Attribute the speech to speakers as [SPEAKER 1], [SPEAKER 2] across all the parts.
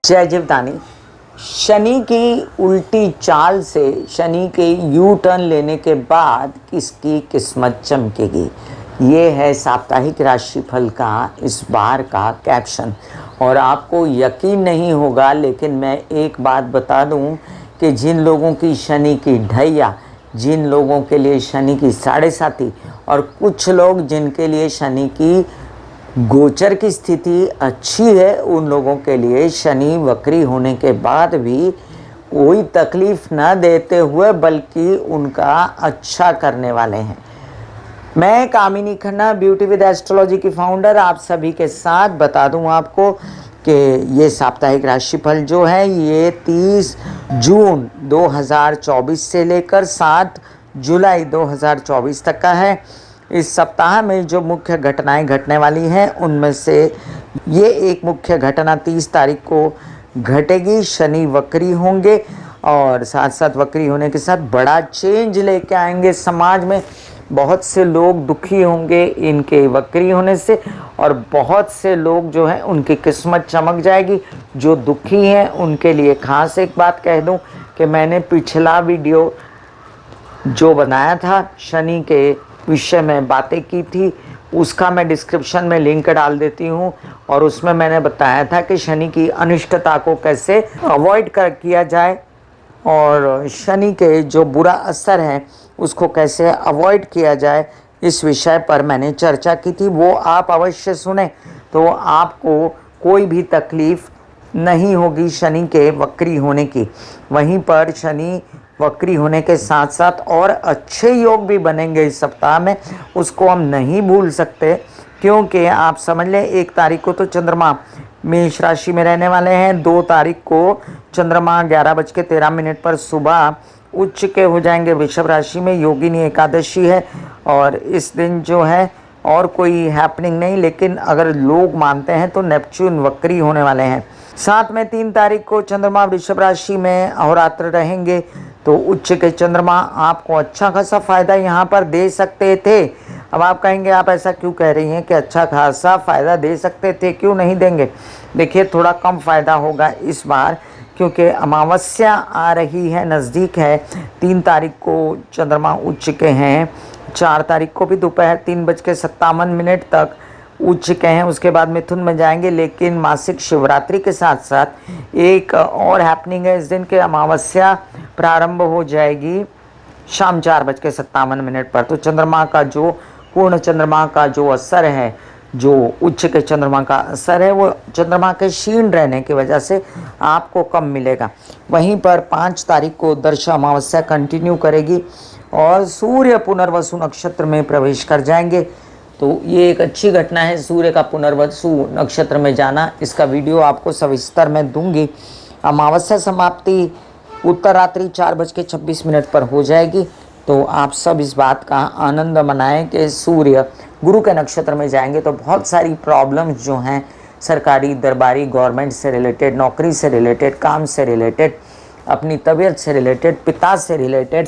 [SPEAKER 1] जय जीवदानी। शनि की उल्टी चाल से, शनि के यू टर्न लेने के बाद किसकी किस्मत चमकेगी, ये है साप्ताहिक राशिफल का इस बार का कैप्शन। और आपको यकीन नहीं होगा, लेकिन मैं एक बात बता दूं कि जिन लोगों की शनि की ढैया, जिन लोगों के लिए शनि की साढ़े साती और कुछ लोग जिनके लिए शनि की गोचर की स्थिति अच्छी है, उन लोगों के लिए शनि वक्री होने के बाद भी कोई तकलीफ न देते हुए बल्कि उनका अच्छा करने वाले हैं। मैं कामिनी खन्ना, ब्यूटी विद एस्ट्रोलॉजी की फाउंडर, आप सभी के साथ बता दूं आपको कि ये साप्ताहिक राशिफल जो है ये 30 जून 2024 से लेकर 7 जुलाई 2024 तक का है। इस सप्ताह में जो मुख्य घटनाएं घटने वाली हैं उनमें से ये एक मुख्य घटना 30 तारीख को घटेगी। शनि वक्री होंगे और साथ साथ वक्री होने के साथ बड़ा चेंज लेके आएंगे समाज में। बहुत से लोग दुखी होंगे इनके वक्री होने से और बहुत से लोग जो हैं उनकी किस्मत चमक जाएगी। जो दुखी हैं उनके लिए खास एक बात कह दूं कि मैंने पिछला वीडियो जो बनाया था शनि के विषय में बातें की थी, उसका मैं डिस्क्रिप्शन में लिंक डाल देती हूँ। और उसमें मैंने बताया था कि शनि की अनिष्टता को कैसे अवॉइड किया जाए और शनि के जो बुरा असर है उसको कैसे अवॉइड किया जाए, इस विषय पर मैंने चर्चा की थी। वो आप अवश्य सुने तो आपको कोई भी तकलीफ नहीं होगी शनि के वक्री होने की। वहीं पर शनि वक्री होने के साथ साथ और अच्छे योग भी बनेंगे इस सप्ताह में, उसको हम नहीं भूल सकते। क्योंकि आप समझ लें 1 तारीख को तो चंद्रमा मेष राशि में रहने वाले हैं, 2 तारीख को चंद्रमा 11:13 पर सुबह उच्च के हो जाएंगे वृषभ राशि में। योगिनी एकादशी है और इस दिन जो है और कोई हैपनिंग नहीं, लेकिन अगर लोग मानते हैं तो नेपच्यून वक्री होने वाले हैं। साथ में 3 तारीख को चंद्रमा वृषभ राशि में अहोरात्र रहेंगे, तो उच्च के चंद्रमा आपको अच्छा खासा फायदा यहाँ पर दे सकते थे। अब आप कहेंगे आप ऐसा क्यों कह रही हैं कि अच्छा खासा फायदा दे सकते थे, क्यों नहीं देंगे? देखिए थोड़ा कम फायदा होगा इस बार, क्योंकि अमावस्या आ रही है, नज़दीक है। 3 तारीख को चंद्रमा उच्च के हैं, 4 तारीख को भी दोपहर 3:57 तक उच्च के हैं, उसके बाद मिथुन में जाएंगे। लेकिन मासिक शिवरात्रि के साथ साथ एक और हैपनिंग है इस दिन के, अमावस्या प्रारंभ हो जाएगी शाम 4:57 पर। तो चंद्रमा का जो पूर्ण चंद्रमा का जो असर है, जो उच्च के चंद्रमा का असर है, वो चंद्रमा के क्षीण रहने की वजह से आपको कम मिलेगा। वहीं पर 5 तारीख को दर्श अमावस्या कंटिन्यू करेगी और सूर्य पुनर्वसु नक्षत्र में प्रवेश कर जाएंगे। तो ये एक अच्छी घटना है, सूर्य का पुनर्वसु नक्षत्र में जाना। इसका वीडियो आपको सविस्तर में दूंगी। अमावस्या समाप्ति उत्तर रात्रि 4:26 पर हो जाएगी। तो आप सब इस बात का आनंद मनाएं कि सूर्य गुरु के नक्षत्र में जाएंगे तो बहुत सारी प्रॉब्लम्स जो हैं सरकारी दरबारी, गवर्नमेंट से रिलेटेड, नौकरी से रिलेटेड, काम से रिलेटेड, अपनी तबीयत से रिलेटेड, पिता से रिलेटेड,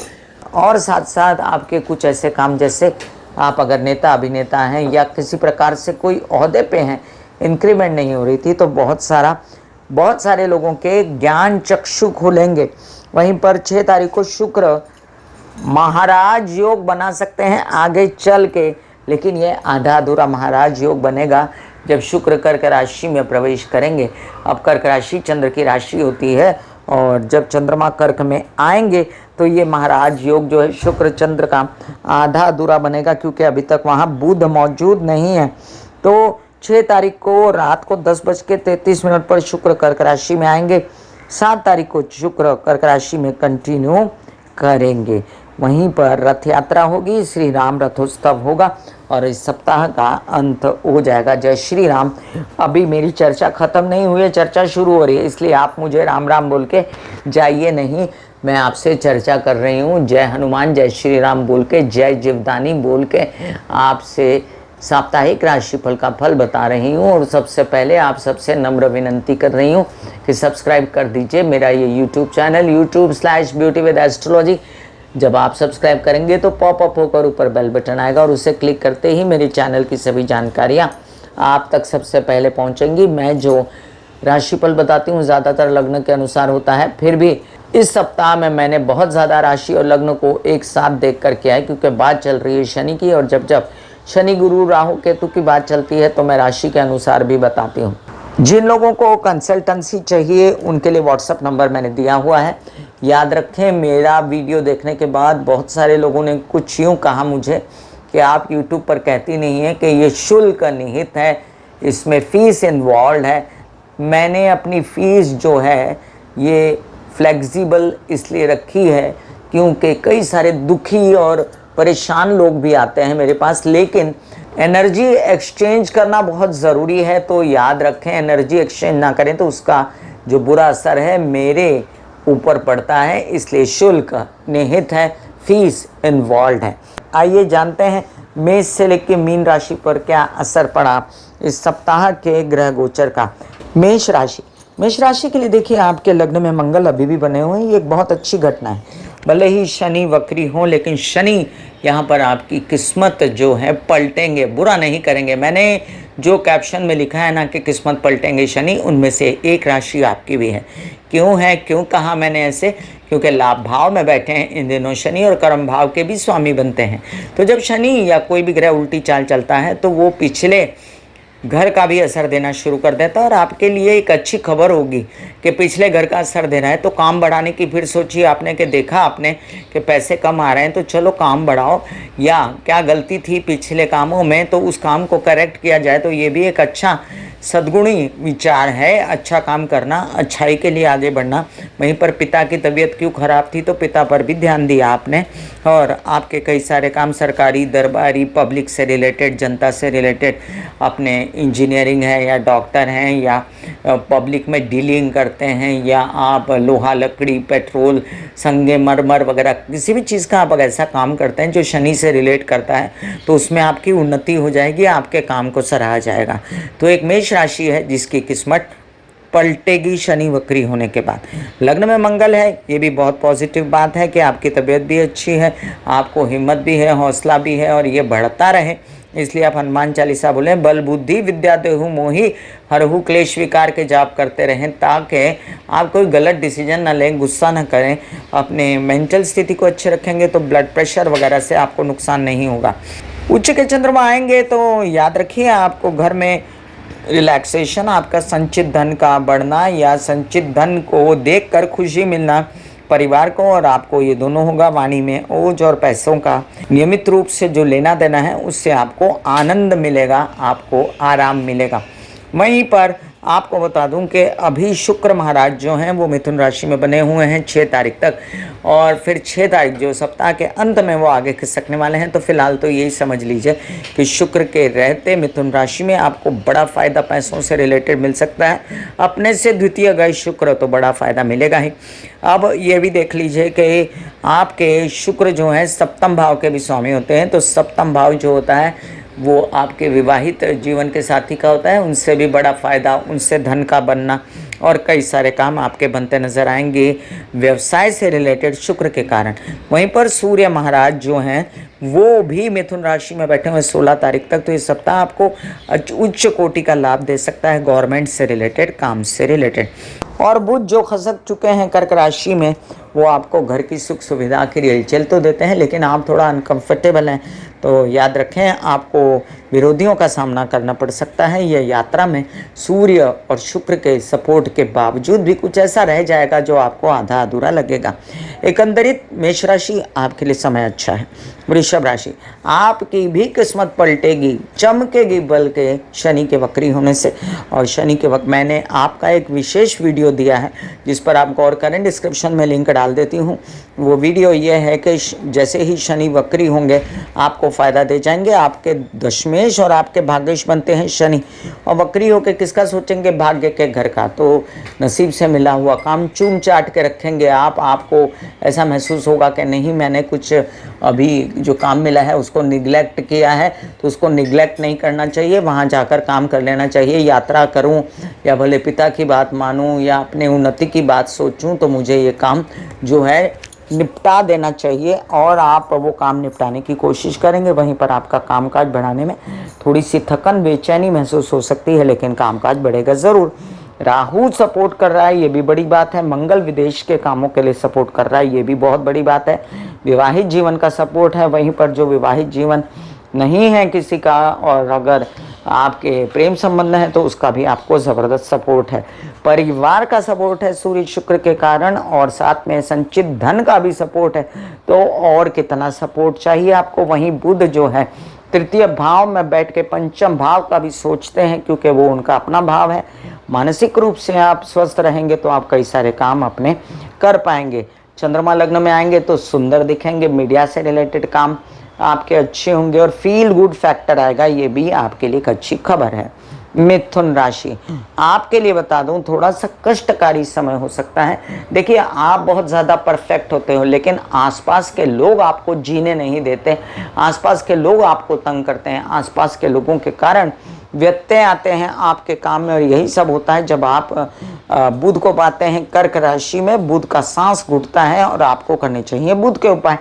[SPEAKER 1] और साथ साथ आपके कुछ ऐसे काम जैसे आप अगर नेता अभिनेता हैं या किसी प्रकार से कोई ओहदे पे हैं, इंक्रीमेंट नहीं हो रही थी, तो बहुत सारे लोगों के ज्ञान चक्षु खुलेंगे। वहीं पर 6 तारीख को शुक्र महाराज योग बना सकते हैं आगे चल के, लेकिन ये आधा अधूरा महाराज योग बनेगा जब शुक्र कर्क राशि में प्रवेश करेंगे। अब कर्क राशि चंद्र की राशि होती है और जब चंद्रमा कर्क में आएंगे तो ये महाराज योग जो है शुक्र चंद्र का आधा अधूरा बनेगा, क्योंकि अभी तक वहाँ बुध मौजूद नहीं है। तो 6 तारीख को रात को 10:33 पर शुक्र कर्क राशि में आएंगे। 7 तारीख को शुक्र कर्क राशि में कंटिन्यू करेंगे। वहीं पर रथ यात्रा होगी, श्री राम रथोत्सव होगा और इस सप्ताह का अंत हो जाएगा। जय श्री राम। अभी मेरी चर्चा खत्म नहीं हुई है, चर्चा शुरू हो रही है, इसलिए आप मुझे राम राम बोल के जाइए नहीं। मैं आपसे चर्चा कर रही हूँ। जय हनुमान, जय श्री राम बोल के, जय जीवदानी बोल के आपसे साप्ताहिक राशिफल का फल बता रही हूँ। और सबसे पहले आप सबसे नम्र विनंती कर रही हूँ कि सब्सक्राइब कर दीजिए मेरा ये यूट्यूब चैनल YouTube/ब्यूटी विद एस्ट्रोलॉजी। जब आप सब्सक्राइब करेंगे तो पॉपअप होकर ऊपर बेल बटन आएगा और उसे क्लिक करते ही मेरे चैनल की सभी जानकारियाँ आप तक सबसे पहले पहुँचेंगी। मैं जो राशिफल बताती हूँ ज़्यादातर लग्न के अनुसार होता है, फिर भी इस सप्ताह में मैंने बहुत ज़्यादा राशि और लग्न को एक साथ देख कर के आए, क्योंकि बात चल रही है शनि की, और जब जब शनि गुरु राहु केतु की बात चलती है तो मैं राशि के अनुसार भी बताती हूँ। जिन लोगों को कंसल्टेंसी चाहिए उनके लिए व्हाट्सएप नंबर मैंने दिया हुआ है। याद रखें, मेरा वीडियो देखने के बाद बहुत सारे लोगों ने कुछ यूँ कहा मुझे कि आप यूट्यूब पर कहती नहीं है कि ये शुल्क निहित है, इसमें फ़ीस इन्वॉल्व है। मैंने अपनी फ़ीस जो है ये फ्लेक्सिबल इसलिए रखी है क्योंकि कई सारे दुखी और परेशान लोग भी आते हैं मेरे पास, लेकिन एनर्जी एक्सचेंज करना बहुत ज़रूरी है। तो याद रखें, एनर्जी एक्सचेंज ना करें तो उसका जो बुरा असर है मेरे ऊपर पड़ता है, इसलिए शुल्क निहित है, फीस इन्वॉल्व है। आइए जानते हैं मेष से लेकर मीन राशि पर क्या असर पड़ा इस सप्ताह के ग्रह गोचर का। मेष राशि के लिए देखिए, आपके लग्न में मंगल अभी भी बने हुए हैं, ये एक बहुत अच्छी घटना है। भले ही शनि वक्री हो, लेकिन शनि यहाँ पर आपकी किस्मत जो है पलटेंगे, बुरा नहीं करेंगे। मैंने जो कैप्शन में लिखा है ना कि किस्मत पलटेंगे शनि, उनमें से एक राशि आपकी भी है। क्यों कहा मैंने ऐसे? क्योंकि लाभ भाव में बैठे हैं इन दिनों शनि, और कर्म भाव के भी स्वामी बनते हैं। तो जब शनि या कोई भी ग्रह उल्टी चाल चलता है तो वो पिछले घर का भी असर देना शुरू कर देता है। और आपके लिए एक अच्छी खबर होगी कि पिछले घर का असर दे रहा है, तो काम बढ़ाने की फिर सोचिए आपने कि देखा आपने कि पैसे कम आ रहे हैं, तो चलो काम बढ़ाओ, या क्या गलती थी पिछले कामों में तो उस काम को करेक्ट किया जाए। तो ये भी एक अच्छा सद्गुणी विचार है, अच्छा काम करना, अच्छाई के लिए आगे बढ़ना। वहीं पर पिता की तबीयत क्यों खराब थी तो पिता पर भी ध्यान दिया आपने, और आपके कई सारे काम सरकारी, दरबारी, पब्लिक से रिलेटेड, जनता से रिलेटेड, अपने इंजीनियरिंग है या डॉक्टर हैं या पब्लिक में डीलिंग करते हैं, या आप लोहा लकड़ी, पेट्रोल, संगमरमर वगैरह किसी भी चीज़ का आप अगर ऐसा काम करते हैं जो शनि से रिलेट करता है, तो उसमें आपकी उन्नति हो जाएगी, आपके काम को सराहा जाएगा। तो एक मेष राशि है जिसकी किस्मत पलटेगी शनि वक्री होने के बाद। लग्न में मंगल है, ये भी बहुत पॉजिटिव बात है कि आपकी तबीयत भी अच्छी है, आपको हिम्मत भी है, हौसला भी है, और ये बढ़ता रहे। इसलिए आप हनुमान चालीसा बोलें, बल बुद्धि विद्या देहु मोहि हरहु क्लेश विकार के जाप करते रहें, ताकि आप कोई गलत डिसीजन ना लें, गुस्सा ना करें। अपने मेंटल स्थिति को अच्छे रखेंगे तो ब्लड प्रेशर वगैरह से आपको नुकसान नहीं होगा। उच्च के चंद्रमा आएंगे तो याद रखिए, आपको घर में रिलैक्सेशन, आपका संचित धन का बढ़ना या संचित धन को देखकर खुशी मिलना परिवार को और आपको, ये दोनों होगा। वाणी में ओज और पैसों का नियमित रूप से जो लेना देना है उससे आपको आनंद मिलेगा, आपको आराम मिलेगा। वहीं पर आपको बता दूं कि अभी शुक्र महाराज जो हैं वो मिथुन राशि में बने हुए हैं 6 तारीख तक, और फिर 6 तारीख जो सप्ताह के अंत में वो आगे खिसकने वाले हैं। तो फिलहाल तो यही समझ लीजिए कि शुक्र के रहते मिथुन राशि में आपको बड़ा फ़ायदा पैसों से रिलेटेड मिल सकता है। अपने से द्वितीय गए शुक्र तो बड़ा फ़ायदा मिलेगा ही। अब ये भी देख लीजिए कि आपके शुक्र जो है सप्तम भाव के भी स्वामी होते हैं। तो सप्तम भाव जो होता है वो आपके विवाहित जीवन के साथी का होता है, उनसे भी बड़ा फ़ायदा, उनसे धन का बनना, और कई सारे काम आपके बनते नज़र आएंगे व्यवसाय से रिलेटेड शुक्र के कारण। वहीं पर सूर्य महाराज जो हैं वो भी मिथुन राशि में बैठे हुए 16 तारीख तक। तो इस सप्ताह आपको उच्च कोटि का लाभ दे सकता है गवर्नमेंट से रिलेटेड, काम से रिलेटेड। और बुध जो खसक चुके हैं कर्क राशि में, वो आपको घर की सुख सुविधा की रिहलचल तो देते हैं, लेकिन आप थोड़ा अनकंफर्टेबल हैं। तो याद रखें, आपको विरोधियों का सामना करना पड़ सकता है। यह यात्रा में सूर्य और शुक्र के सपोर्ट के बावजूद भी कुछ ऐसा रह जाएगा जो आपको आधा अधूरा लगेगा। एकंदरित मेष राशि आपके लिए समय अच्छा है। वृषभ राशि, आपकी भी किस्मत पलटेगी, चमकेगी बल के शनि के वक्री होने से। और शनि के वक्त मैंने आपका एक विशेष वीडियो दिया है जिस पर आप गौर करें, डिस्क्रिप्शन में लिंक डाल देती हूँ। वो वीडियो ये है कि जैसे ही शनि वक्री होंगे आपको फ़ायदा दे जाएंगे। आपके दशमेश और आपके भाग्येश बनते हैं शनि, और वक्री होकर किसका सोचेंगे? भाग्य के घर का। तो नसीब से मिला हुआ काम चूम चाट के रखेंगे आप। आपको ऐसा महसूस होगा कि नहीं, मैंने कुछ अभी जो काम मिला है उसको निगलेक्ट किया है, तो उसको निगलेक्ट नहीं करना चाहिए, वहाँ जाकर काम कर लेना चाहिए। यात्रा करूँ या भले पिता की बात मानूँ या अपने उन्नति की बात सोचूं, तो मुझे ये काम जो है निपटा देना चाहिए, और आप वो काम निपटाने की कोशिश करेंगे। वहीं पर आपका कामकाज बढ़ाने में थोड़ी सी थकन, बेचैनी महसूस हो सकती है, लेकिन कामकाज बढ़ेगा ज़रूर। राहु सपोर्ट कर रहा है, ये भी बड़ी बात है। मंगल विदेश के कामों के लिए सपोर्ट कर रहा है, ये भी बहुत बड़ी बात है। विवाहित जीवन का सपोर्ट है। वहीं पर जो विवाहित जीवन नहीं है किसी का, और अगर आपके प्रेम संबंध है तो उसका भी आपको ज़बरदस्त सपोर्ट है। परिवार का सपोर्ट है सूर्य शुक्र के कारण, और साथ में संचित धन का भी सपोर्ट है। तो और कितना सपोर्ट चाहिए आपको। वहीं बुध जो है तृतीय भाव में बैठ के पंचम भाव का भी सोचते हैं, क्योंकि वो उनका अपना भाव है। मानसिक रूप से आप स्वस्थ रहेंगे तो आप कई सारे काम अपने कर पाएंगे। चंद्रमा लग्न में आएंगे तो सुंदर दिखेंगे। मीडिया से रिलेटेड काम आपके अच्छे होंगे और फील गुड फैक्टर आएगा, ये भी आपके लिए एक अच्छी खबर है। मिथुन राशि, आपके लिए बता दूं थोड़ा सा कष्टकारी समय हो सकता है। देखिए, आप बहुत ज़्यादा परफेक्ट होते हो, लेकिन आसपास के लोग आपको जीने नहीं देते। आसपास के लोग आपको तंग करते हैं। आसपास के लोगों के कारण व्यत्यय आते हैं आपके काम में, और यही सब होता है जब आप बुध को पाते हैं कर्क राशि में। बुध का सांस घुटता है और आपको करने चाहिए बुध के उपाय।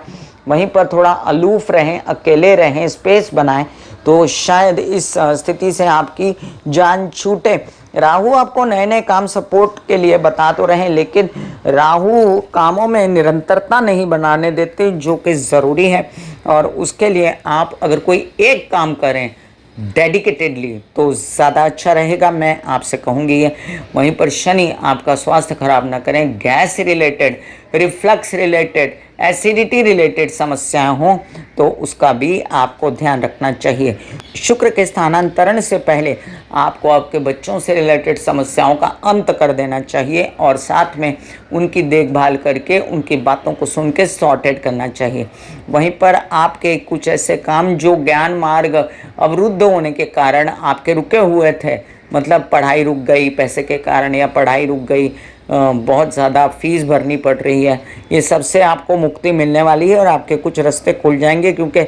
[SPEAKER 1] वहीं पर थोड़ा अलूफ रहें, अकेले रहें, स्पेस बनाएं, तो शायद इस स्थिति से आपकी जान छूटे। राहु आपको नए नए काम सपोर्ट के लिए बता तो रहे, लेकिन राहु कामों में निरंतरता नहीं बनाने देते, जो कि ज़रूरी है। और उसके लिए आप अगर कोई एक काम करें डेडिकेटेडली तो ज़्यादा अच्छा रहेगा, मैं आपसे कहूँगी ये। वहीं पर शनि आपका स्वास्थ्य खराब ना करें। Gas related, reflux related, acidity related समस्याएं हों तो उसका भी आपको ध्यान रखना चाहिए। शुक्र के स्थानांतरण से पहले आपको आपके बच्चों से रिलेटेड समस्याओं का अंत कर देना चाहिए, और साथ में उनकी देखभाल करके उनकी बातों को सुन के सॉर्टेड करना चाहिए। वहीं पर आपके कुछ ऐसे काम जो ज्ञान मार्ग अवरुद्ध होने के कारण आपके रुके हुए थे, मतलब पढ़ाई रुक गई पैसे के कारण, या पढ़ाई रुक गई, बहुत ज़्यादा फीस भरनी पड़ रही है, ये सबसे आपको मुक्ति मिलने वाली है और आपके कुछ रास्ते खुल जाएंगे। क्योंकि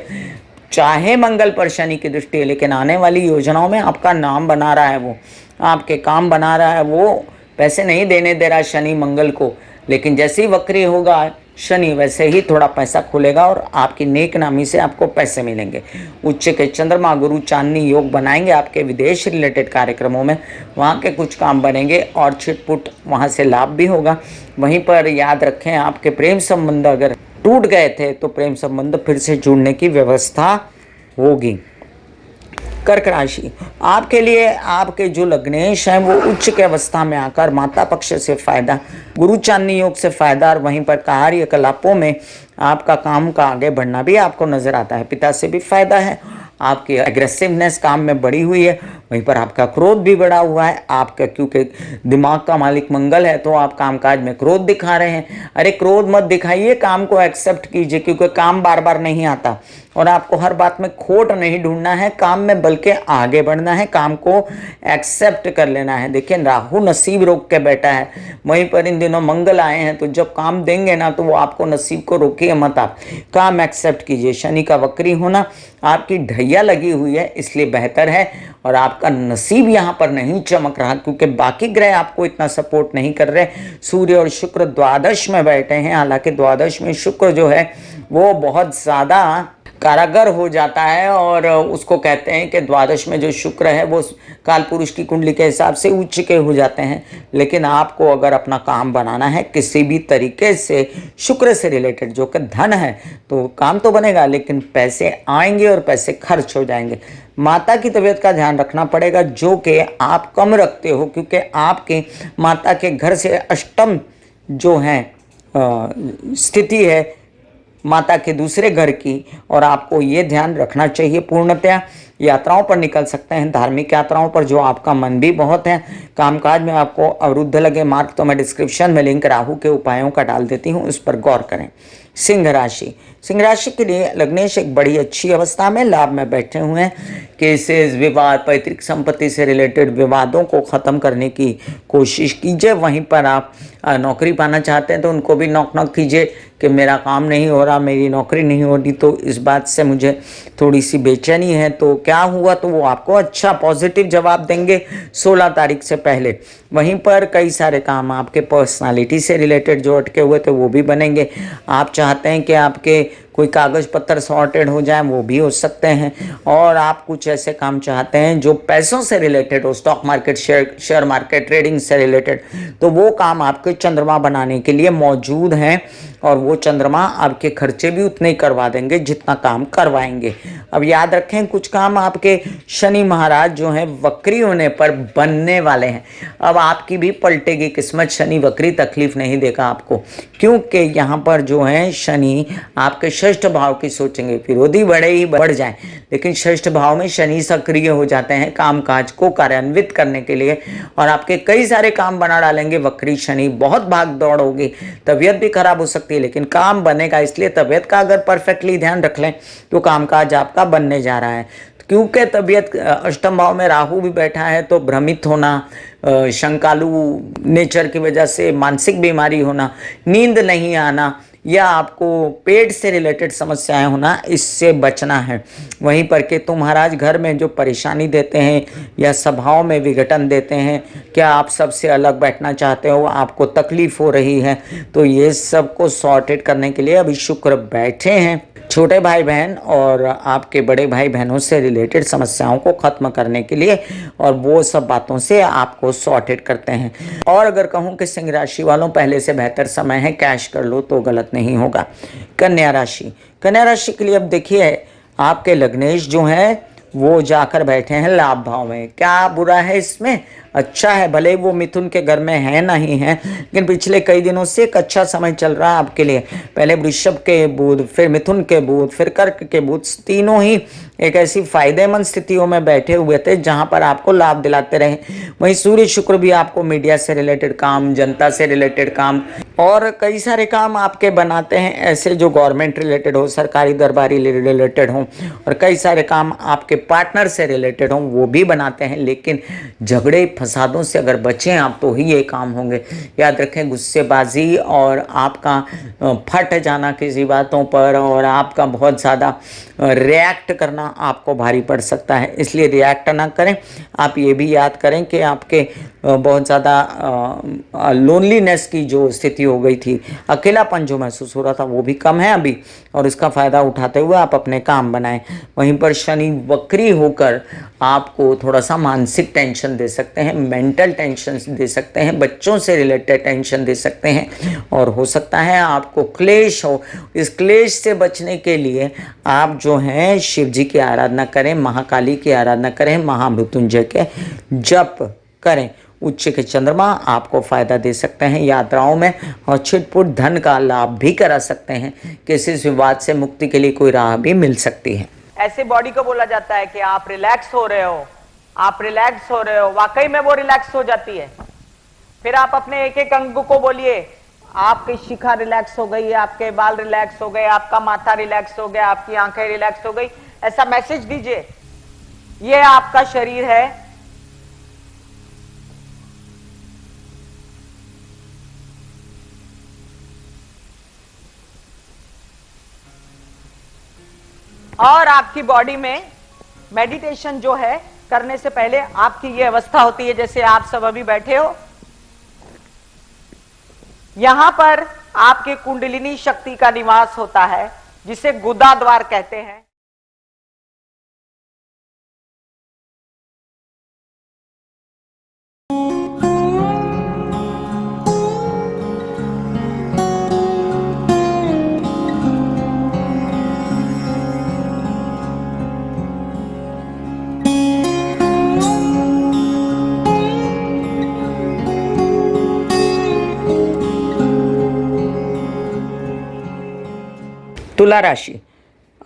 [SPEAKER 1] चाहे मंगल पर शनि की दृष्टि है, लेकिन आने वाली योजनाओं में आपका नाम बना रहा है, वो आपके काम बना रहा है। वो पैसे नहीं देने दे रहा शनि मंगल को, लेकिन जैसे ही वक्री होगा शनि वैसे ही थोड़ा पैसा खुलेगा और आपकी नेक नामी से आपको पैसे मिलेंगे। उच्च के चंद्रमा गुरु चांदनी योग बनाएंगे आपके विदेश रिलेटेड कार्यक्रमों में, वहाँ के कुछ काम बनेंगे और छिटपुट वहाँ से लाभ भी होगा। वहीं पर याद रखें, आपके प्रेम संबंध अगर टूट गए थे तो प्रेम संबंध फिर से जुड़ने की व्यवस्था होगी। कर्क राशि, आपके लिए आपके जो लग्नेश हैं वो उच्च के अवस्था में आकर माता पक्ष से फायदा, गुरु चांदनी योग से फायदा, और वहीं पर कार्यकलापों में आपका काम का आगे बढ़ना भी आपको नजर आता है। पिता से भी फायदा है। आपकी एग्रेसिवनेस काम में बढ़ी हुई है। वहीं पर आपका क्रोध भी बढ़ा हुआ है आपका, क्योंकि दिमाग का मालिक मंगल है, तो आप कामकाज में क्रोध दिखा रहे हैं। अरे क्रोध मत दिखाइए, काम को एक्सेप्ट कीजिए, क्योंकि काम बार बार नहीं आता और आपको हर बात में खोट नहीं ढूंढना है काम में, बल्कि आगे बढ़ना है, काम को एक्सेप्ट कर लेना है। देखिए, राहु नसीब रोक के बैठा है, वहीं पर इन दिनों मंगल आए हैं, तो जब काम देंगे ना तो वो आपको नसीब को रोकिए मत, आप काम एक्सेप्ट कीजिए। शनि का वक्री होना आपकी ढैया लगी हुई है, इसलिए बेहतर है। और आपका नसीब यहाँ पर नहीं चमक रहा, क्योंकि बाकी ग्रह आपको इतना सपोर्ट नहीं कर रहे। सूर्य और शुक्र द्वादश में बैठे हैं, हालांकि द्वादश में शुक्र जो है वो बहुत ज़्यादा कारागर हो जाता है, और उसको कहते हैं कि द्वादश में जो शुक्र है वो काल पुरुष की कुंडली के हिसाब से उच्च के हो जाते हैं। लेकिन आपको अगर अपना काम बनाना है किसी भी तरीके से शुक्र से रिलेटेड, जो कि धन है, तो काम तो बनेगा, लेकिन पैसे आएंगे और पैसे खर्च हो जाएंगे। माता की तबीयत का ध्यान रखना पड़ेगा, जो कि आप कम रखते हो, क्योंकि आपके माता के घर से अष्टम जो है स्थिति है माता के दूसरे घर की, और आपको ये ध्यान रखना चाहिए। पूर्णतया यात्राओं पर निकल सकते हैं, धार्मिक यात्राओं पर, जो आपका मन भी बहुत है। कामकाज में आपको अवरुद्ध लगे मार्ग, तो मैं डिस्क्रिप्शन में लिंक राहु के उपायों का डाल देती हूँ, उस पर गौर करें। सिंह राशि, सिंह राशि के लिए लग्नेश एक बड़ी अच्छी अवस्था में लाभ में बैठे हुए हैं। केसेस, विवाद, पैतृक संपत्ति से रिलेटेड विवादों को ख़त्म करने की कोशिश कीजिए। वहीं पर आप नौकरी पाना चाहते हैं तो उनको भी नॉक कीजिए कि मेरा काम नहीं हो रहा, मेरी नौकरी नहीं हो रही, तो इस बात से मुझे थोड़ी सी बेचैनी है, तो क्या क्या हुआ, तो वो आपको अच्छा पॉजिटिव जवाब देंगे 16 तारीख से पहले। वहीं पर कई सारे काम आपके पर्सनालिटी से रिलेटेड जो अटके हुए थे वो भी बनेंगे। आप चाहते हैं कि आपके कोई कागज़ पत्तर सॉर्टेड हो जाए, वो भी हो सकते हैं। और आप कुछ ऐसे काम चाहते हैं जो पैसों से रिलेटेड हो, stock market, share market, trading से रिलेटेड, तो वो काम आपके चंद्रमा बनाने के लिए मौजूद हैं। और वो चंद्रमा आपके खर्चे भी उतने ही करवा देंगे जितना काम करवाएंगे। अब याद रखें, कुछ काम आपके शनि महाराज जो हैं वक्री होने पर बनने वाले हैं। अब आपकी भी पलटेगी किस्मत, शनि वक्री तकलीफ नहीं देगा आपको, क्योंकि यहाँ पर जो है शनि आपके षष्ठ भाव की सोचेंगे। विरोधी बड़े ही बढ़ जाएं, लेकिन षष्ठ भाव में शनि सक्रिय हो जाते हैं कामकाज को कार्यान्वित करने के लिए, और आपके कई सारे काम बना डालेंगे। वक्री शनि, बहुत भाग दौड़ होगी, तबीयत भी खराब हो सकती है, लेकिन काम बनेगा। इसलिए तबीयत का अगर परफेक्टली ध्यान रख लें तो कामकाज आपका बनने जा रहा है। क्योंकि तबीयत अष्टम भाव में राहु भी बैठा है, तो भ्रमित होना, शंकालु नेचर की वजह से मानसिक बीमारी होना, नींद नहीं आना, या आपको पेट से रिलेटेड समस्याएं होना, इससे बचना है। वहीं पर केतु महाराज घर में जो परेशानी देते हैं या सभाओं में विघटन देते हैं, क्या आप सबसे अलग बैठना चाहते हो, आपको तकलीफ हो रही है, तो ये सब को सॉर्टेड करने के लिए अभी शुक्र बैठे हैं। छोटे भाई बहन और आपके बड़े भाई बहनों से रिलेटेड समस्याओं को खत्म करने के लिए, और वो सब बातों से आपको सॉर्टेड करते हैं। और अगर कहूँ कि सिंह राशि वालों पहले से बेहतर समय है, कैश कर लो तो गलत नहीं होगा। कन्या राशि, कन्या राशि के लिए अब देखिए, आपके लग्नेश जो हैं वो जाकर बैठे हैं लाभ भाव में। क्या बुरा है इसमें? अच्छा है, भले वो मिथुन के घर में है नहीं है, लेकिन पिछले कई दिनों से एक अच्छा समय चल रहा है आपके लिए। पहले वृषभ के बुध, फिर मिथुन के बुध, फिर कर्क के बुध, तीनों ही एक ऐसी फायदेमंद स्थितियों में बैठे हुए थे जहां पर आपको लाभ दिलाते रहे। वहीं सूर्य शुक्र भी आपको मीडिया से रिलेटेड काम, जनता से रिलेटेड काम, और कई सारे काम आपके बनाते हैं ऐसे जो गवर्नमेंट रिलेटेड हो, सरकारी दरबारी रिलेटेड हो, और कई सारे काम आपके पार्टनर से रिलेटेड हो, वो भी बनाते हैं। लेकिन झगड़े फसादों से अगर बचें आप तो ही ये काम होंगे। याद रखें, गुस्सेबाजी और आपका फट जाना किसी बातों पर, और आपका बहुत ज़्यादा रिएक्ट करना आपको भारी पड़ सकता है, इसलिए रिएक्ट ना करें। आप ये भी याद करें कि आपके बहुत ज़्यादा लोनलीनेस की जो स्थिति हो गई थी, अकेलापन जो महसूस हो रहा था, वो भी कम है अभी, और इसका फ़ायदा उठाते हुए आप अपने काम बनाएं। वहीं पर शनि वक्री होकर आपको थोड़ा सा मानसिक टेंशन दे सकते हैं, मेंटल टेंशन दे सकते हैं, बच्चों से रिलेटेड टेंशन दे सकते हैं, और हो सकता है आपको क्लेश हो। इस क्लेश से बचने के लिए आप जो हैं शिव जी की आराधना करें, महाकाली की आराधना करें, महामृत्युंजय के जप करें। उच्च के चंद्रमा आपको फायदा दे सकते हैं यात्राओं में, और छिटपुट धन का लाभ भी करा सकते हैं। किसी विवाद से मुक्ति के लिए कोई राह भी मिल सकती है।
[SPEAKER 2] ऐसे बॉडी को बोला जाता है कि आप रिलैक्स हो रहे हो, आप रिलैक्स हो रहे हो, वाकई में वो रिलैक्स हो जाती है। फिर आप अपने एक एक अंग को बोलिए, आपकी शिखा रिलैक्स हो गई, आपके बाल रिलैक्स हो गए, आपका माथा रिलैक्स हो गया, आपकी आंखें रिलैक्स हो गई, ऐसा मैसेज दीजिए। ये आपका शरीर है, और आपकी बॉडी में मेडिटेशन जो है करने से पहले आपकी ये अवस्था होती है, जैसे आप सब अभी बैठे हो, यहां पर आपके कुंडलिनी शक्ति का निवास होता है, जिसे गुदा द्वार कहते हैं।
[SPEAKER 1] तुला राशि,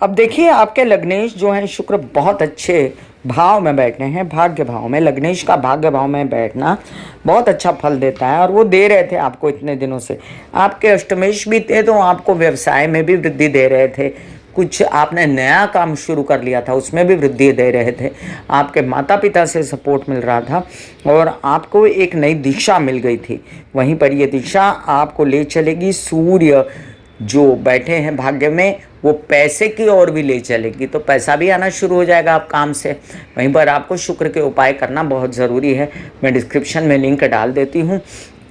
[SPEAKER 1] अब देखिए आपके लग्नेश जो हैं शुक्र बहुत अच्छे भाव में बैठे हैं, भाग्य भाव में। लग्नेश का भाग्य भाव में बैठना बहुत अच्छा फल देता है, और वो दे रहे थे आपको इतने दिनों से। आपके अष्टमेश भी थे तो आपको व्यवसाय में भी वृद्धि दे रहे थे, कुछ आपने नया काम शुरू कर लिया था उसमें भी वृद्धि दे रहे थे, आपके माता पिता से सपोर्ट मिल रहा था, और आपको एक नई दिशा मिल गई थी। वहीं पर ये दिशा आपको ले चलेगी सूर्य जो बैठे हैं भाग्य में वो पैसे की ओर भी ले चलेगी, तो पैसा भी आना शुरू हो जाएगा आप काम से। वहीं पर आपको शुक्र के उपाय करना बहुत ज़रूरी है, मैं डिस्क्रिप्शन में लिंक डाल देती हूँ।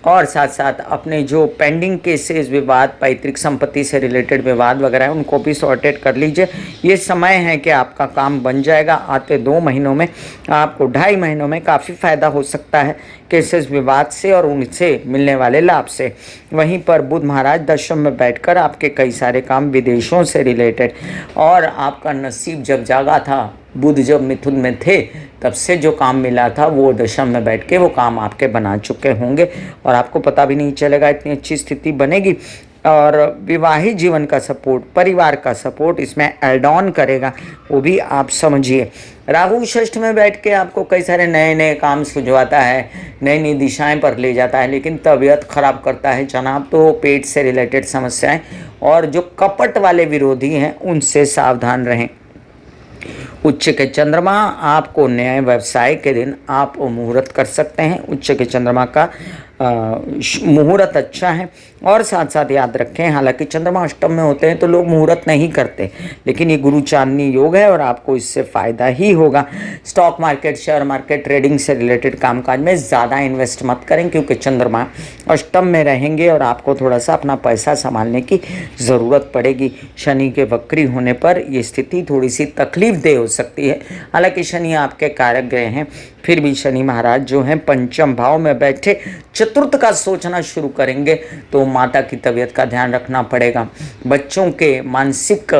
[SPEAKER 1] और साथ साथ अपने जो पेंडिंग केसेस, विवाद, पैतृक संपत्ति से रिलेटेड विवाद वगैरह है, उनको भी सॉर्टेड कर लीजिए। ये समय है कि आपका काम बन जाएगा। आते 2 महीनों में आपको 2.5 महीनों में काफ़ी फ़ायदा हो सकता है केसेस विवाद से और उनसे मिलने वाले लाभ से। वहीं पर बुध महाराज दशम में बैठकर आपके कई सारे काम विदेशों से रिलेटेड, और आपका नसीब जब जागा था, बुध जब मिथुन में थे, तब से जो काम मिला था वो दशम में बैठ के वो काम आपके बना चुके होंगे और आपको पता भी नहीं चलेगा, इतनी अच्छी स्थिति बनेगी। और विवाहित जीवन का सपोर्ट, परिवार का सपोर्ट इसमें ऐड ऑन करेगा, वो भी आप समझिए। राहु षष्ठ में बैठ के आपको कई सारे नए नए काम सुझवाता है, नई नई दिशाएं पर ले जाता है, लेकिन तबीयत खराब करता है जनाब। तो पेट से रिलेटेड समस्याएं और जो कपट वाले विरोधी हैं उनसे सावधान रहें। उच्च के चंद्रमा आपको नए व्यवसाय के दिन आप मुहूर्त कर सकते हैं। उच्च के चंद्रमा का मुहूर्त अच्छा है। और साथ साथ याद रखें, हालांकि चंद्रमा अष्टम में होते हैं तो लोग मुहूर्त नहीं करते, लेकिन ये गुरु चांदनी योग है और आपको इससे फ़ायदा ही होगा। Stock market, share market, trading से रिलेटेड कामकाज में ज़्यादा इन्वेस्ट मत करें, क्योंकि चंद्रमा अष्टम में रहेंगे और आपको थोड़ा सा अपना पैसा संभालने की ज़रूरत पड़ेगी। शनि के वक्री होने पर ये स्थिति थोड़ी सी तकलीफ दे हो सकती है। हालांकि शनि आपके कारक ग्रह हैं, फिर भी शनि महाराज जो हैं पंचम भाव में बैठे चतुर्थ का सोचना शुरू करेंगे, तो माता की तबीयत का ध्यान रखना पड़ेगा, बच्चों के मानसिक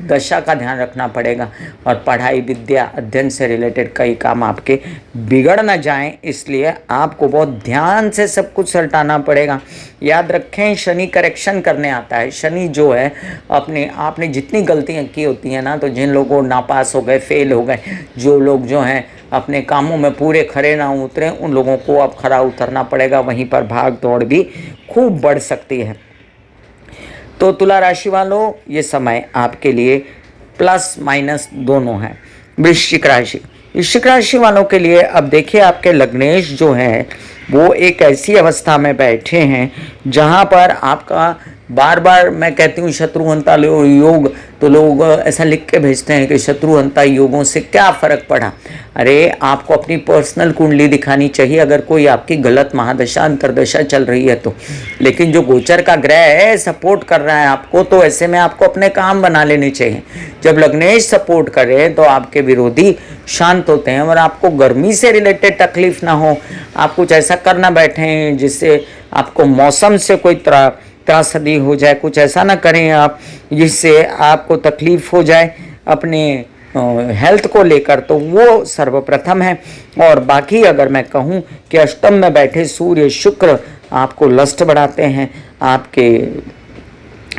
[SPEAKER 1] दशा का ध्यान रखना पड़ेगा, और पढ़ाई, विद्या, अध्ययन से रिलेटेड कई काम आपके बिगड़ न जाएं, इसलिए आपको बहुत ध्यान से सब कुछ सल्टाना पड़ेगा। याद रखें, शनि करेक्शन करने आता है। शनि जो है अपने आपने जितनी गलतियां की होती हैं ना, तो जिन लोगों नापास हो गए, फेल हो गए, जो लोग जो हैं अपने कामों में पूरे खरे ना उतरे, उन लोगों को अब खरा उतरना पड़ेगा। वहीं पर भाग दौड़ भी खूब बढ़ सकती है। तो तुला राशि वालों, ये समय आपके लिए प्लस माइनस दोनों है। वृश्चिक राशि, वृश्चिक राशि वालों के लिए अब देखिए, आपके लग्नेश जो है वो एक ऐसी अवस्था में बैठे हैं जहां पर आपका बार बार, मैं कहती हूँ शत्रुहंता योग, तो लोग ऐसा लिख के भेजते हैं कि शत्रुहंता योगों से क्या फ़र्क पड़ा। अरे आपको अपनी पर्सनल कुंडली दिखानी चाहिए अगर कोई आपकी गलत महादशा अंतरदशा चल रही है तो, लेकिन जो गोचर का ग्रह है सपोर्ट कर रहा है आपको, तो ऐसे में आपको अपने काम बना लेने चाहिए। जब लग्नेश सपोर्ट करे तो आपके विरोधी शांत होते हैं और आपको गर्मी से रिलेटेड तकलीफ ना हो। आप कुछ ऐसा करना बैठें जिससे आपको मौसम से कोई त्रासदी हो जाए, कुछ ऐसा ना करें आप जिससे आपको तकलीफ हो जाए अपने हेल्थ को लेकर, तो वो सर्वप्रथम है। और बाकी अगर मैं कहूँ कि अष्टम में बैठे सूर्य शुक्र आपको लस्ट बढ़ाते हैं, आपके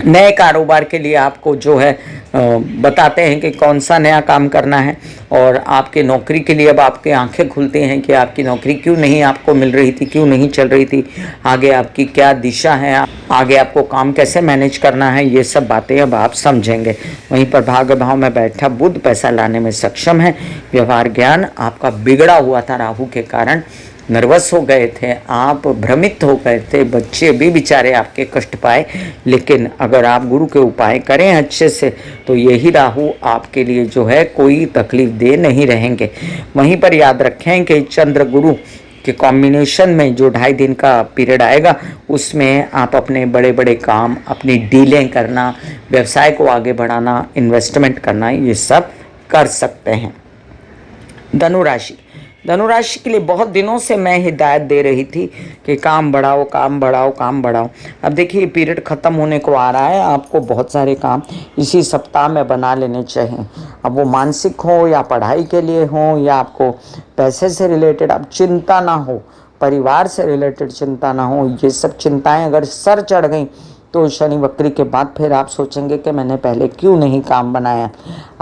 [SPEAKER 1] नए कारोबार के लिए आपको जो है बताते हैं कि कौन सा नया काम करना है, और आपके नौकरी के लिए अब आपकी आंखें खुलती हैं कि आपकी नौकरी क्यों नहीं आपको मिल रही थी, क्यों नहीं चल रही थी, आगे आपकी क्या दिशा है, आगे आपको काम कैसे मैनेज करना है, ये सब बातें अब आप समझेंगे। वहीं पर भाग्य भाव में बैठा बुध पैसा लाने में सक्षम है। व्यवहार ज्ञान आपका बिगड़ा हुआ था राहु के कारण, नर्वस हो गए थे आप, भ्रमित हो गए थे, बच्चे भी बेचारे आपके कष्ट पाए, लेकिन अगर आप गुरु के उपाय करें अच्छे से तो यही राहु आपके लिए जो है कोई तकलीफ दे नहीं रहेंगे। वहीं पर याद रखें कि चंद्र गुरु के कॉम्बिनेशन में जो 2.5 दिन का पीरियड आएगा, उसमें आप अपने बड़े बड़े काम, अपनी डीलें करना, व्यवसाय को आगे बढ़ाना, इन्वेस्टमेंट करना, ये सब कर सकते हैं। धनुराशि, धनुराशि के लिए बहुत दिनों से मैं हिदायत दे रही थी कि काम बढ़ाओ, काम बढ़ाओ, काम बढ़ाओ। अब देखिए पीरियड ख़त्म होने को आ रहा है, आपको बहुत सारे काम इसी सप्ताह में बना लेने चाहिए। अब वो मानसिक हो या पढ़ाई के लिए हो या आपको पैसे से रिलेटेड अब चिंता ना हो, परिवार से रिलेटेड चिंता ना हो, ये सब चिंताएं अगर सर चढ़ गई तो शनि वक्री के बाद फिर आप सोचेंगे कि मैंने पहले क्यों नहीं काम बनाया।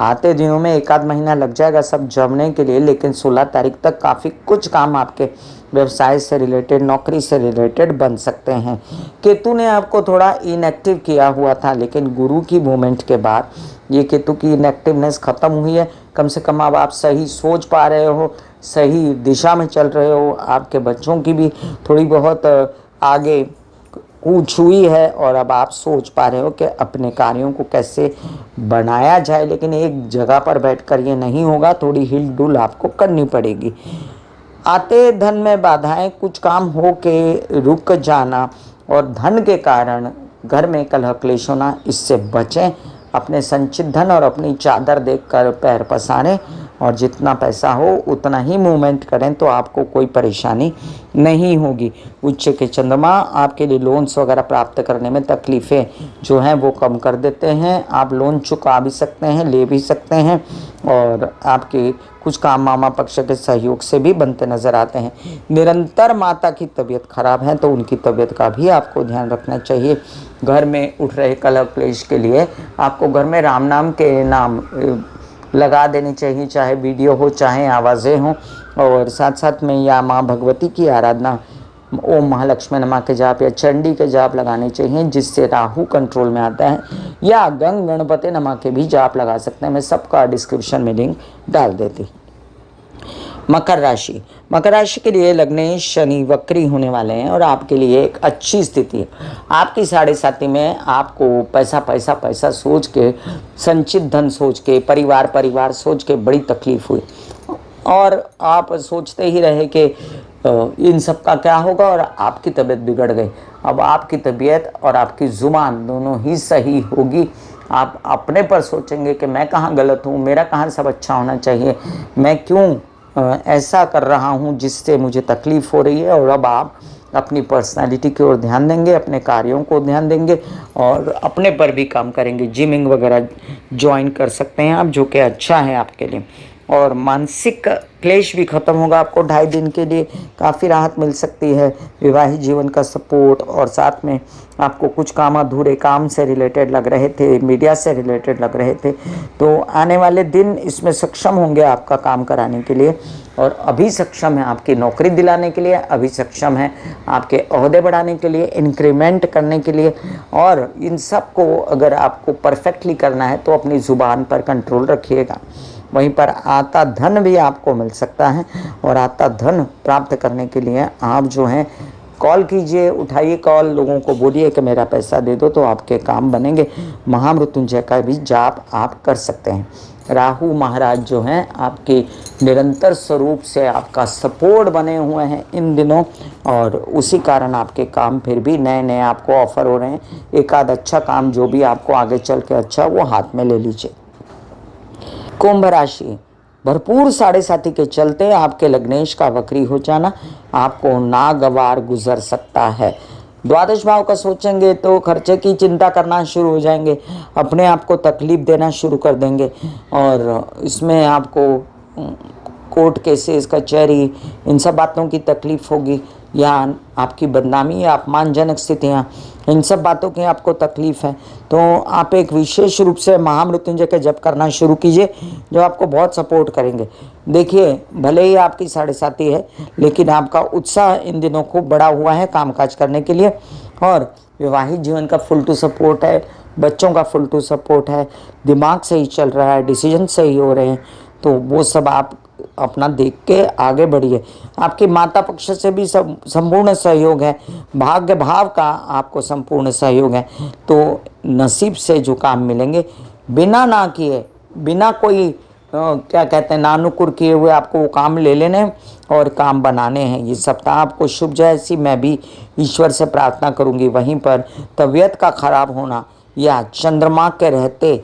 [SPEAKER 1] आते दिनों में 1 आध महीना लग जाएगा सब जमने के लिए, लेकिन 16 तारीख तक काफ़ी कुछ काम आपके व्यवसाय से रिलेटेड, नौकरी से रिलेटेड बन सकते हैं। केतु ने आपको थोड़ा इनएक्टिव किया हुआ था, लेकिन गुरु की मूवमेंट के बाद ये केतु की इनएक्टिवनेस ख़त्म हुई है। कम से कम अब आप सही सोच पा रहे हो, सही दिशा में चल रहे हो, आपके बच्चों की भी थोड़ी बहुत आगे कूच हुई है और अब आप सोच पा रहे हो कि अपने कार्यों को कैसे बनाया जाए, लेकिन एक जगह पर बैठकर ये नहीं होगा, थोड़ी हिल डुल आपको करनी पड़ेगी। आते धन में बाधाएं, कुछ काम हो के रुक जाना और धन के कारण घर में कलह क्लेश होना, इससे बचें। अपने संचित धन और अपनी चादर देखकर पैर पसारें और जितना पैसा हो उतना ही मूवमेंट करें तो आपको कोई परेशानी नहीं होगी। उच्च के चंद्रमा आपके लिए लोन्स वगैरह प्राप्त करने में तकलीफ़ें जो हैं वो कम कर देते हैं। आप लोन चुका भी सकते हैं, ले भी सकते हैं और आपके कुछ काम मामा पक्ष के सहयोग से भी बनते नज़र आते हैं। निरंतर माता की तबीयत खराब है तो उनकी तबीयत का भी आपको ध्यान रखना चाहिए। घर में उठ रहे कलह क्लेश के लिए आपको घर में राम नाम के नाम लगा देनी चाहिए, चाहे वीडियो हो चाहे आवाज़ें हों, और साथ साथ में या माँ भगवती की आराधना, ओम महालक्ष्मी नमः के जाप या चंडी के जाप लगाने चाहिए, जिससे राहु कंट्रोल में आता है, या गंग गणपति नमः के भी जाप लगा सकते हैं। मैं सबका डिस्क्रिप्शन में लिंक डाल देती। मकर राशि, मकर राशि के लिए लग्नेश शनि वक्री होने वाले हैं और आपके लिए एक अच्छी स्थिति है। आपकी 7.5 में आपको पैसा पैसा पैसा सोच के, संचित धन सोच के, परिवार परिवार सोच के बड़ी तकलीफ हुई और आप सोचते ही रहे कि इन सब का क्या होगा और आपकी तबीयत बिगड़ गई। अब आपकी तबीयत और आपकी ज़ुबान दोनों ही सही होगी। आप अपने पर सोचेंगे कि मैं कहाँ गलत हूँ, मेरा कहाँ सब अच्छा होना चाहिए, मैं क्यों ऐसा कर रहा हूँ जिससे मुझे तकलीफ़ हो रही है। और अब आप अपनी पर्सनालिटी की ओर ध्यान देंगे, अपने कार्यों को ध्यान देंगे और अपने पर भी काम करेंगे। जिमिंग वगैरह ज्वाइन कर सकते हैं आप, जो कि अच्छा है आपके लिए। और मानसिक क्लेश भी ख़त्म होगा, आपको 2.5 दिन के लिए काफ़ी राहत मिल सकती है। विवाहित जीवन का सपोर्ट और साथ में आपको कुछ काम अधूरे काम से रिलेटेड लग रहे थे, मीडिया से रिलेटेड लग रहे थे, तो आने वाले दिन इसमें सक्षम होंगे आपका काम कराने के लिए। और अभी सक्षम है आपकी नौकरी दिलाने के लिए, अभी सक्षम है आपके ओहदे बढ़ाने के लिए, इंक्रीमेंट करने के लिए। और इन सब को अगर आपको परफेक्टली करना है तो अपनी ज़ुबान पर कंट्रोल रखिएगा। वहीं पर आता धन भी आपको मिल सकता है और आता धन प्राप्त करने के लिए आप जो हैं कॉल कीजिए, उठाइए कॉल, लोगों को बोलिए कि मेरा पैसा दे दो, तो आपके काम बनेंगे। महामृत्युंजय का भी जाप आप कर सकते हैं। राहु महाराज जो हैं आपके निरंतर स्वरूप से आपका सपोर्ट बने हुए हैं इन दिनों, और उसी कारण आपके काम फिर भी नए नए आपको ऑफर हो रहे हैं। एक आध अच्छा काम जो भी आपको आगे चल के अच्छा वो हाथ में ले लीजिए। कुंभ राशि, भरपूर 7.5 के चलते आपके लग्नेश का वक्री हो जाना आपको नागवार गुजर सकता है। द्वादश भाव का सोचेंगे तो खर्चे की चिंता करना शुरू हो जाएंगे, अपने आप को तकलीफ देना शुरू कर देंगे और इसमें आपको कोर्ट केसेस, कचहरी, इन सब बातों की तकलीफ होगी, या आपकी बदनामी या अपमानजनक स्थितियाँ, इन सब बातों की आपको तकलीफ़ है। तो आप एक विशेष रूप से महामृत्युंजय के जप करना शुरू कीजिए, जो आपको बहुत सपोर्ट करेंगे। देखिए, भले ही आपकी 7.5 है, लेकिन आपका उत्साह इन दिनों खूब बढ़ा हुआ है कामकाज करने के लिए, और विवाहित जीवन का फुल टू सपोर्ट है, बच्चों का फुल टू सपोर्ट है, दिमाग सही चल रहा है, डिसीजन सही हो रहे हैं, तो वो सब आप अपना देख के आगे बढ़िए। आपके माता पक्ष से भी सब संपूर्ण सहयोग है, भाग्य भाव का आपको संपूर्ण सहयोग है। तो नसीब से जो काम मिलेंगे, बिना ना किए, बिना कोई क्या कहते हैं नानुकुर किए हुए आपको वो काम ले लेने और काम बनाने हैं। ये सप्ताह आपको शुभ जाए, ऐसी मैं भी ईश्वर से प्रार्थना करूंगी। वहीं पर तबीयत का खराब होना या चंद्रमा के रहते,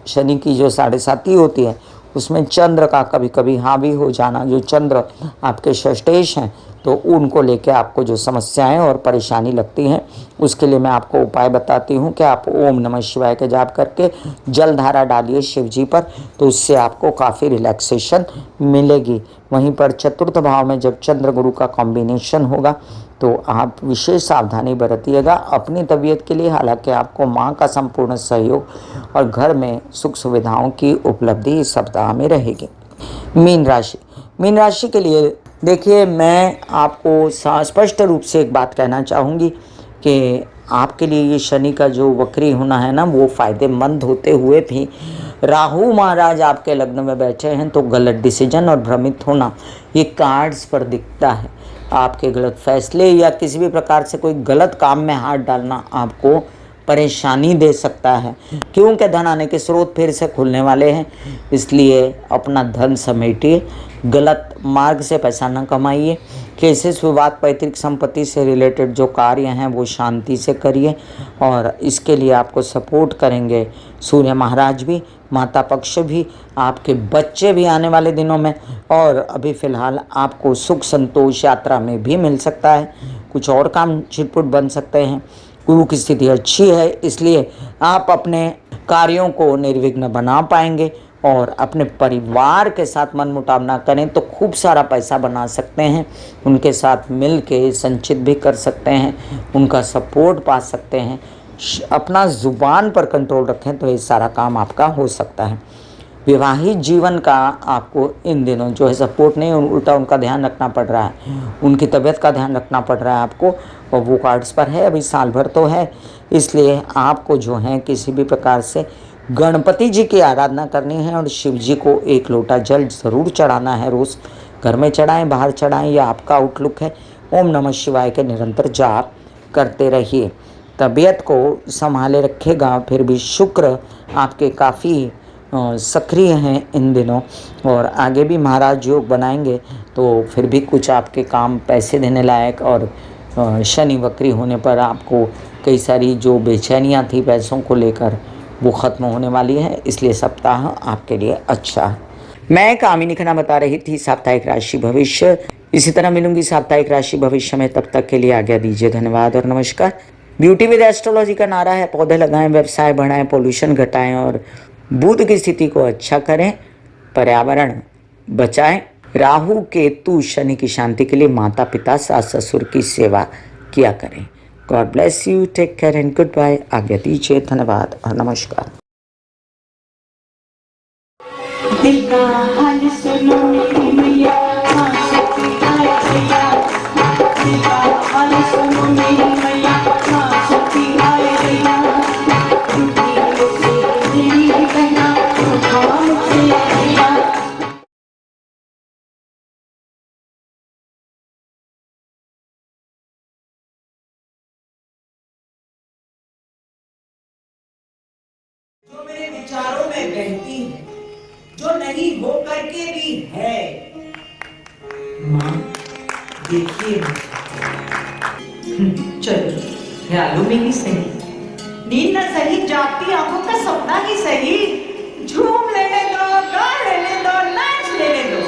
[SPEAKER 1] शनि की जो 7.5 होती है उसमें चंद्र का कभी कभी हावी हो जाना, जो चंद्र आपके षष्ठेश हैं, तो उनको लेके आपको जो समस्याएं और परेशानी लगती हैं, उसके लिए मैं आपको उपाय बताती हूं कि आप ओम नमः शिवाय के जाप करके जलधारा डालिए शिव जी पर, तो उससे आपको काफ़ी रिलैक्सेशन मिलेगी। वहीं पर चतुर्थ भाव में जब चंद्र गुरु का कॉम्बिनेशन होगा तो आप विशेष सावधानी बरतिएगा अपनी तबीयत के लिए। हालांकि आपको माँ का संपूर्ण सहयोग और घर में सुख सुविधाओं की उपलब्धि इस सप्ताह में रहेगी। मीन राशि, मीन राशि के लिए देखिए, मैं आपको स्पष्ट रूप से एक बात कहना चाहूँगी कि आपके लिए ये शनि का जो वक्री होना है ना, वो फ़ायदेमंद होते हुए भी राहु महाराज आपके लग्न में बैठे हैं, तो गलत डिसीजन और भ्रमित होना ये कार्ड्स पर दिखता है। आपके गलत फैसले या किसी भी प्रकार से कोई गलत काम में हाथ डालना आपको परेशानी दे सकता है, क्योंकि धन आने के स्रोत फिर से खुलने वाले हैं। इसलिए अपना धन समेटिए, गलत मार्ग से पैसा न कमाइए। केसेस विवाद पैतृक संपत्ति से रिलेटेड जो कार्य हैं वो शांति से करिए, और इसके लिए आपको सपोर्ट करेंगे सूर्य महाराज भी, माता पक्ष भी, आपके बच्चे भी आने वाले दिनों में। और अभी फ़िलहाल आपको सुख संतोष यात्रा में भी मिल सकता है, कुछ और काम छिटपुट बन सकते हैं। गुरु की स्थिति अच्छी है, इसलिए आप अपने कार्यों को निर्विघ्न बना पाएंगे और अपने परिवार के साथ मनमुटाव ना करें तो खूब सारा पैसा बना सकते हैं। उनके साथ मिल के संचित भी कर सकते हैं, उनका सपोर्ट पा सकते हैं। अपना ज़ुबान पर कंट्रोल रखें तो ये सारा काम आपका हो सकता है। विवाहित जीवन का आपको इन दिनों जो है सपोर्ट नहीं, उल्टा उनका ध्यान रखना पड़ रहा है, उनकी तबीयत का ध्यान रखना पड़ रहा है आपको, और वो कार्ड्स पर है, अभी साल भर तो है। इसलिए आपको जो है किसी भी प्रकार से गणपति जी की आराधना करनी है, और शिव जी को 1 लोटा जल ज़रूर चढ़ाना है। रोज़ घर में चढ़ाएं, बाहर चढ़ाएं, यह आपका आउटलुक है। ओम नमः शिवाय के निरंतर जाप करते रहिए। तबीयत को संभाले रखेगा। फिर भी शुक्र आपके काफ़ी सक्रिय हैं इन दिनों, और आगे भी महाराज योग बनाएंगे तो फिर भी कुछ आपके काम पैसे देने लायक, और शनि वक्री होने पर आपको कई सारी जो बेचैनियाँ थी पैसों को लेकर वो ख़त्म होने वाली है। इसलिए सप्ताह आपके लिए अच्छा है। मैं कामिनी खन्ना बता रही थी साप्ताहिक राशि भविष्य। इसी तरह मिलूंगी साप्ताहिक राशि भविष्य में, तब तक के लिए आज्ञा दीजिए। धन्यवाद और नमस्कार। ब्यूटी विद एस्ट्रोलॉजी का नारा है, पौधे लगाएं, व्यवसाय बढ़ाएं, पोल्यूशन घटाएं और बुध की स्थिति को अच्छा करें, पर्यावरण बचाएं। राहु केतु शनि की शांति के लिए माता पिता सास ससुर की सेवा किया करें। God bless you, take care and good bye. आज्ञा दीजिए। धन्यवाद और नमस्कार।
[SPEAKER 3] दिल का हाल सुनो मेरी मैया, हाँ सच्ची आए भैया। दिल का हाल सुनो मेरी मैया, हाँ सच्ची आए भैया। टूटी से मेरी बहना, हाँ मुझसे भैया।
[SPEAKER 4] जो मेरे विचारों में बहती है, जो नहीं हो करके भी है। माँ देखिए, चलो ख्यालों में ही सही, नींद न सही, जागती आंखों का सपना ही सही। झूम लेने दो, गा लेने दो, नाच लेने दो।